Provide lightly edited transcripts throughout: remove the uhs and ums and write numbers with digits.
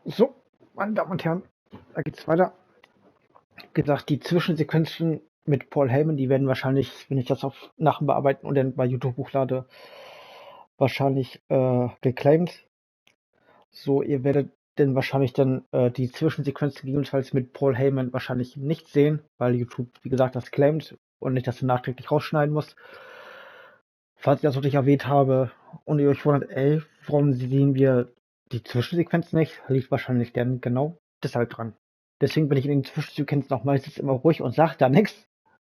So, meine Damen und Herren, da geht's weiter. Wie gesagt, die Zwischensequenzen mit Paul Heyman, die werden wahrscheinlich, wenn ich das auf Nachbearbeiten und dann bei YouTube hochlade, wahrscheinlich geclaimed. So, ihr werdet dann wahrscheinlich die Zwischensequenzen gegebenenfalls mit Paul Heyman wahrscheinlich nicht sehen, weil YouTube, wie gesagt, das claimt und nicht, dass du nachträglich rausschneiden musst. Falls ich das noch nicht erwähnt habe und ihr euch wundert, ey, warum sehen wir die Zwischensequenzen nicht, liegt wahrscheinlich dann genau deshalb dran. Deswegen bin ich in den Zwischensequenzen auch meistens immer ruhig und sage da nichts,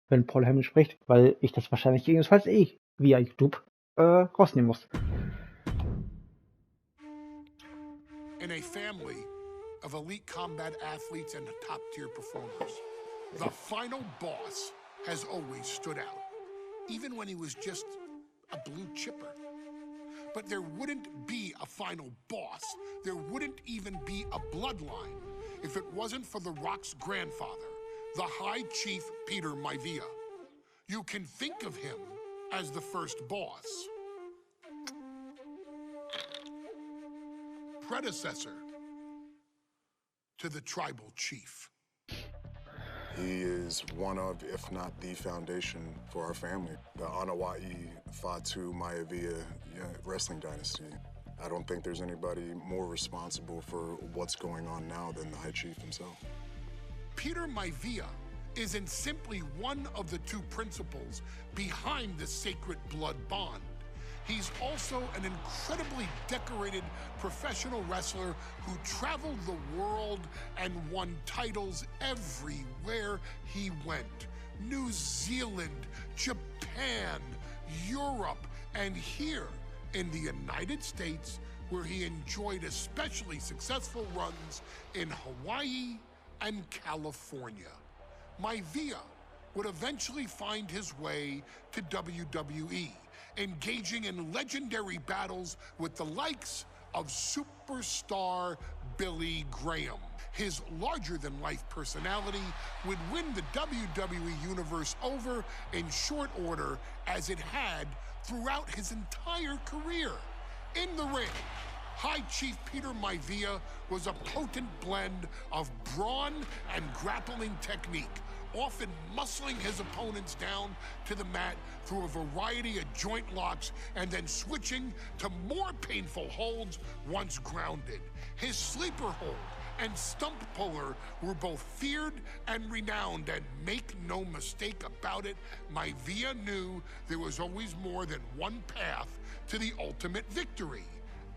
wenn Paul Heyman spricht, weil ich das wahrscheinlich jedenfalls via YouTube rausnehmen muss. In a family of elite combat athletes and top-tier performers, the final boss has always stood out, even when he was just a blue chipper. But there wouldn't be a final boss. There wouldn't even be a bloodline if it wasn't for The Rock's grandfather, the High Chief Peter Maivia. You can think of him as the first boss. Predecessor to the tribal chief. He is one of, if not the foundation for our family. The Anoa'i Fatu Maivia wrestling dynasty. I don't think there's anybody more responsible for what's going on now than the High Chief himself. Peter Maivia isn't simply one of the two principals behind the Sacred Blood Bond. He's also an incredibly decorated professional wrestler who traveled the world and won titles everywhere he went. New Zealand, Japan, Europe, and here in the United States, where he enjoyed especially successful runs in Hawaii and California. Maivia would eventually find his way to WWE, engaging in legendary battles with the likes of superstar Billy Graham. His larger-than-life personality would win the WWE Universe over in short order, as it had throughout his entire career. In the ring, High Chief Peter Maivia was a potent blend of brawn and grappling technique, often muscling his opponents down to the mat through a variety of joint locks and then switching to more painful holds once grounded. His sleeper hold and stump puller were both feared and renowned, and make no mistake about it, Maivia knew there was always more than one path to the ultimate victory.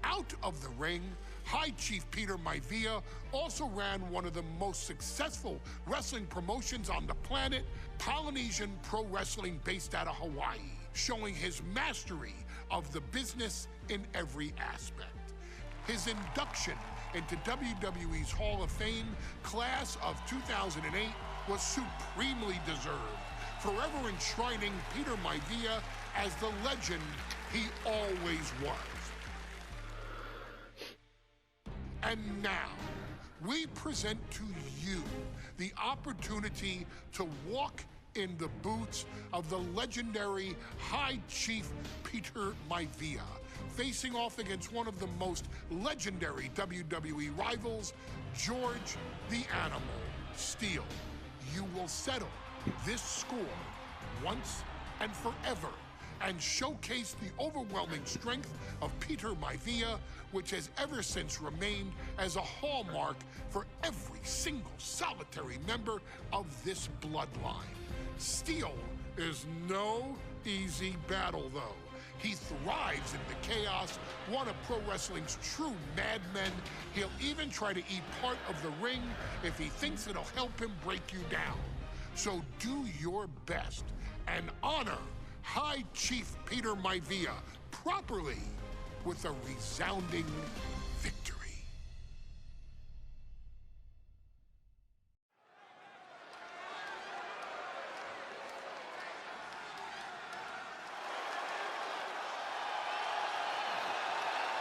Out of the ring, High Chief Peter Maivia also ran one of the most successful wrestling promotions on the planet, Polynesian Pro Wrestling, based out of Hawaii, showing his mastery of the business in every aspect. His induction into WWE's Hall of Fame class of 2008 was supremely deserved, forever enshrining Peter Maivia as the legend he always was. And now, we present to you the opportunity to walk in the boots of the legendary High Chief Peter Maivia, facing off against one of the most legendary WWE rivals, George the Animal Steele. You will settle this score once and forever, and showcase the overwhelming strength of Peter Maivia, which has ever since remained as a hallmark for every single solitary member of this bloodline. Steele is no easy battle, though. He thrives in the chaos, one of pro wrestling's true madmen. He'll even try to eat part of the ring if he thinks it'll help him break you down. So do your best and honor High Chief Peter Maivia properly with a resounding victory.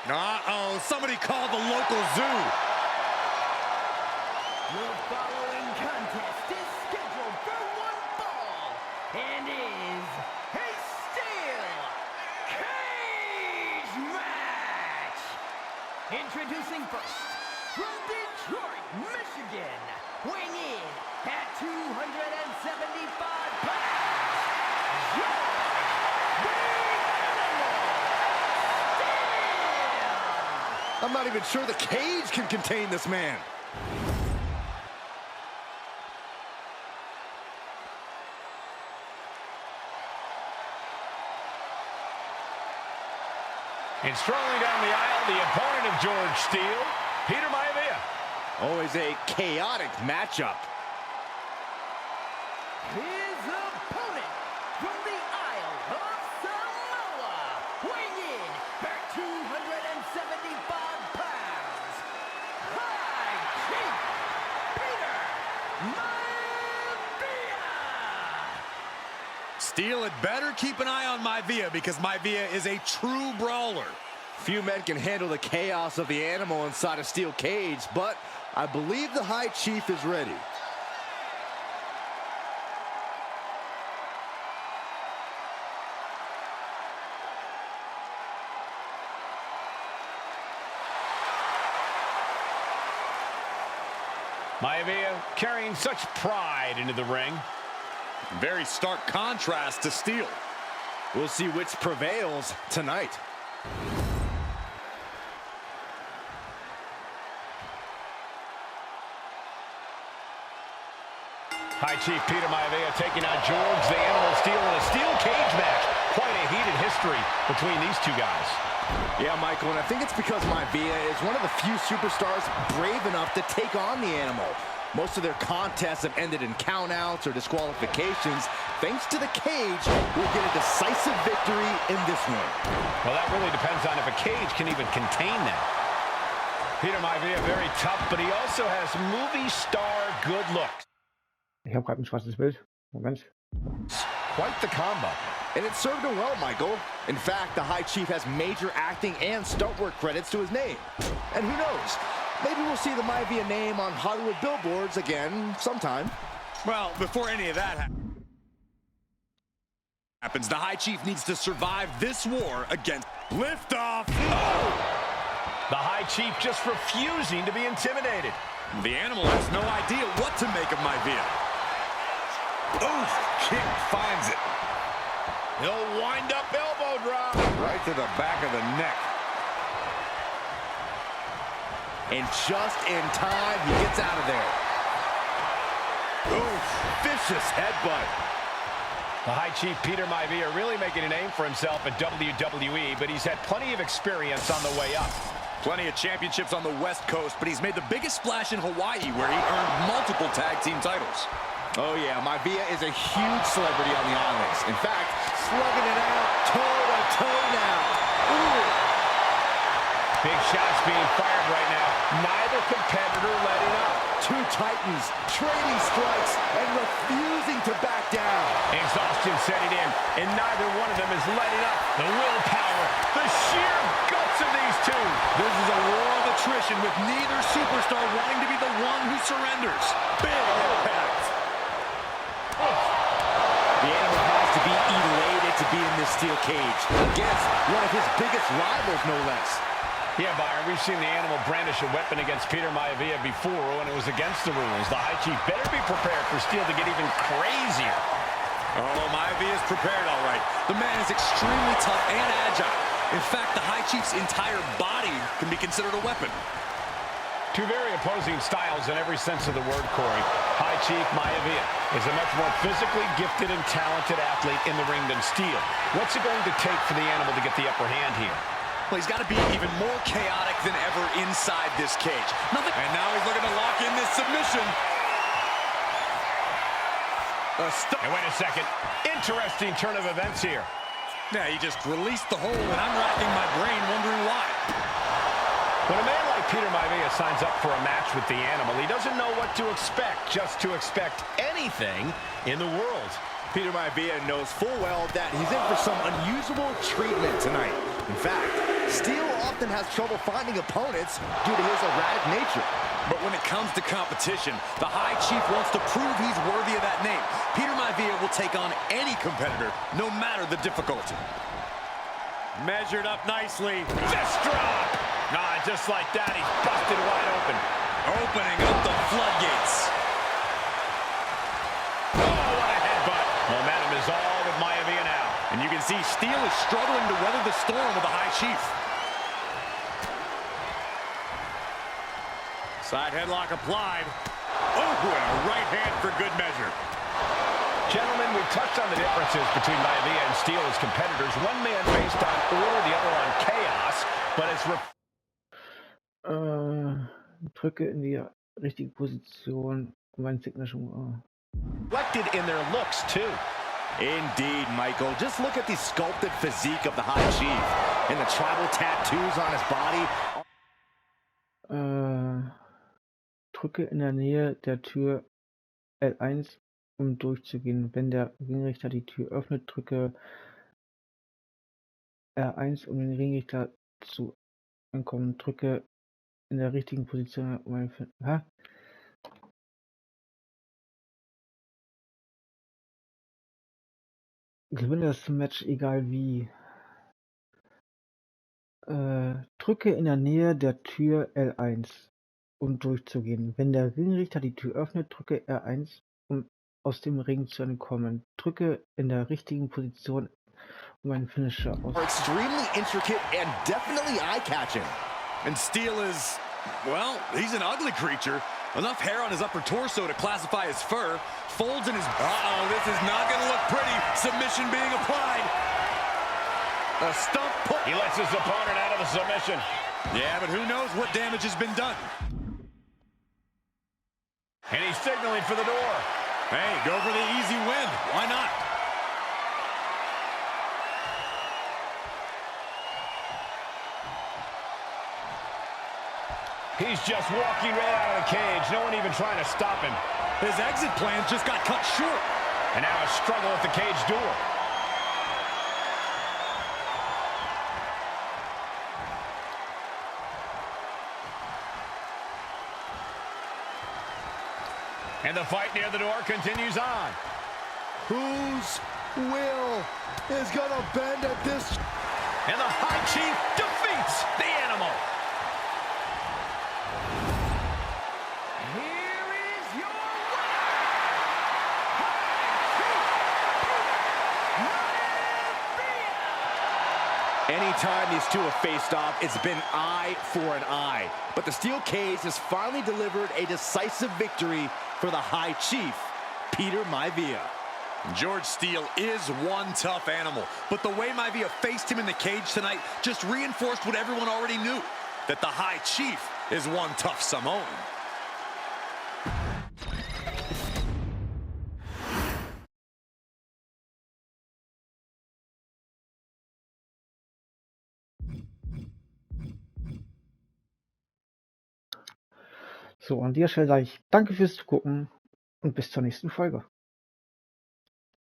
Uh-oh, somebody called the local zoo. Your following contest is scheduled for one fall and is a steel cage match. Introducing first, from the not even sure the cage can contain this man. And strolling down the aisle, the opponent of George Steele, Peter Maivia. Always a chaotic matchup. His opponent from the Isle of Samoa, weighing in at 275 pounds, High Chief Peter Maivia. Steele had better keep an eye on Maivia because Maivia is a true brawler. Few men can handle the chaos of the animal inside a steel cage, but I believe the High Chief is ready. Maivia carrying such pride into the ring. Very stark contrast to Steele. We'll see which prevails tonight. High Chief Peter Maivia taking on George the Animal Steele in a steel cage match. Quite a heated history between these two guys. Yeah, Michael, and I think it's because Maivia is one of the few superstars brave enough to take on the animal. Most of their contests have ended in countouts or disqualifications. Thanks to the cage, we'll get a decisive victory in this one. Well, that really depends on if a cage can even contain that. Peter Maivia very tough, but he also has movie star good looks. Ich habe gerade ein schwarzes Bild. Moment. Quite the combo. And it served him well, Michael. In fact, the High Chief has major acting and stunt work credits to his name. And who knows? Maybe we'll see the Maivia name on Hollywood billboards again sometime. Well, before any of that happens, the High Chief needs to survive this war against Liftoff. Oh! The High Chief just refusing to be intimidated. The animal has no idea what to make of Maivia. Oof, kick finds it. He'll wind up elbow drop. Right to the back of the neck. And just in time, he gets out of there. Oof, vicious headbutt. The High Chief Peter Maivia really making a name for himself at WWE, but he's had plenty of experience on the way up. Plenty of championships on the West Coast, but he's made the biggest splash in Hawaii, where he earned multiple tag team titles. Oh yeah, Maivia is a huge celebrity on the islands. In fact, slugging it out toe-to-toe now. Ooh. Big shots being fired right now. Neither competitor letting up. Two titans trading strikes and refusing to back down. Exhaustion setting in, and neither one of them is letting up. The willpower, the sheer guts of these two. This is a war of attrition with neither superstar wanting to be the one who surrenders. Big impact. The animal has to be elated to be in this steel cage against one of his biggest rivals, no less. Yeah, Byron, we've seen the animal brandish a weapon against Peter Maivia before when it was against the rules. The High Chief better be prepared for Steele to get even crazier. Oh, Maivia is prepared, all right. The man is extremely tough and agile. In fact, the High Chief's entire body can be considered a weapon. Two very opposing styles in every sense of the word, Corey. High Chief Maivia is a much more physically gifted and talented athlete in the ring than Steele. What's it going to take for the animal to get the upper hand here? Well, he's got to be even more chaotic than ever inside this cage. And now he's looking to lock in this submission. And wait a second. Interesting turn of events here. Yeah, he just released the hold, and I'm racking my brain wondering why. When a man like Peter Maivia signs up for a match with the animal, he doesn't know what to expect, just to expect anything in the world. Peter Maivia knows full well that he's in for some unusual treatment tonight. In fact, Steele often has trouble finding opponents due to his erratic nature. But when it comes to competition, the High Chief wants to prove he's worthy of that name. Peter Maivia will take on any competitor, no matter the difficulty. Measured up nicely. Fist drop! Nah, just like that, he's busted wide open. Opening up the floodgates. Oh, what a headbutt. Momentum is all with Maivia now. And you can see Steele is struggling to weather the storm of the High Chief. Side headlock applied. Oh, and a right hand for good measure. Gentlemen, we've touched on the differences between Maivia and Steele as competitors. One man based on order, the other on chaos, but it's Drücke in die richtige Position, um ein Signature. reflected in their looks, too. Indeed, Michael. Just look at the sculpted physique of the High Chief and the tribal tattoos on his body. Drücke in der Nähe der Tür L1, um durchzugehen. Wenn der Ringrichter die Tür öffnet, drücke R1, um den Ringrichter zu entkommen. Drücke in der richtigen Position, um ein... Gewinne das Match egal wie. Drücke in der Nähe der Tür L1, um durchzugehen. Wenn der Ringrichter die Tür öffnet, drücke R1, um aus dem Ring zu entkommen. Drücke in der richtigen Position, um einen Finisher aus. Extremely intricate and definitely eye-catching. And Steele is, well, he's an ugly creature. Enough hair on his upper torso to classify as fur. Folds in his... Uh-oh, this is not going to look pretty. Submission being applied. A stump pull. He lets his opponent out of the submission. Yeah, but who knows what damage has been done. And he's signaling for the door. Hey, go for the easy win. Why not? He's just walking right out of the cage. No one even trying to stop him. His exit plans just got cut short. And now a struggle at the cage door. And the fight near the door continues on. Whose will is going to bend at this? And the High Chief defeats the Animal. Here is your winner, Anytime these two have faced off, it's been eye for an eye. But the steel cage has finally delivered a decisive victory for the High Chief, Peter Maivia. George Steele is one tough animal, but the way Maivia faced him in the cage tonight just reinforced what everyone already knew, that the High Chief is one tough Samoan. So, an dieser Stelle sage ich danke fürs Gucken und bis zur nächsten Folge.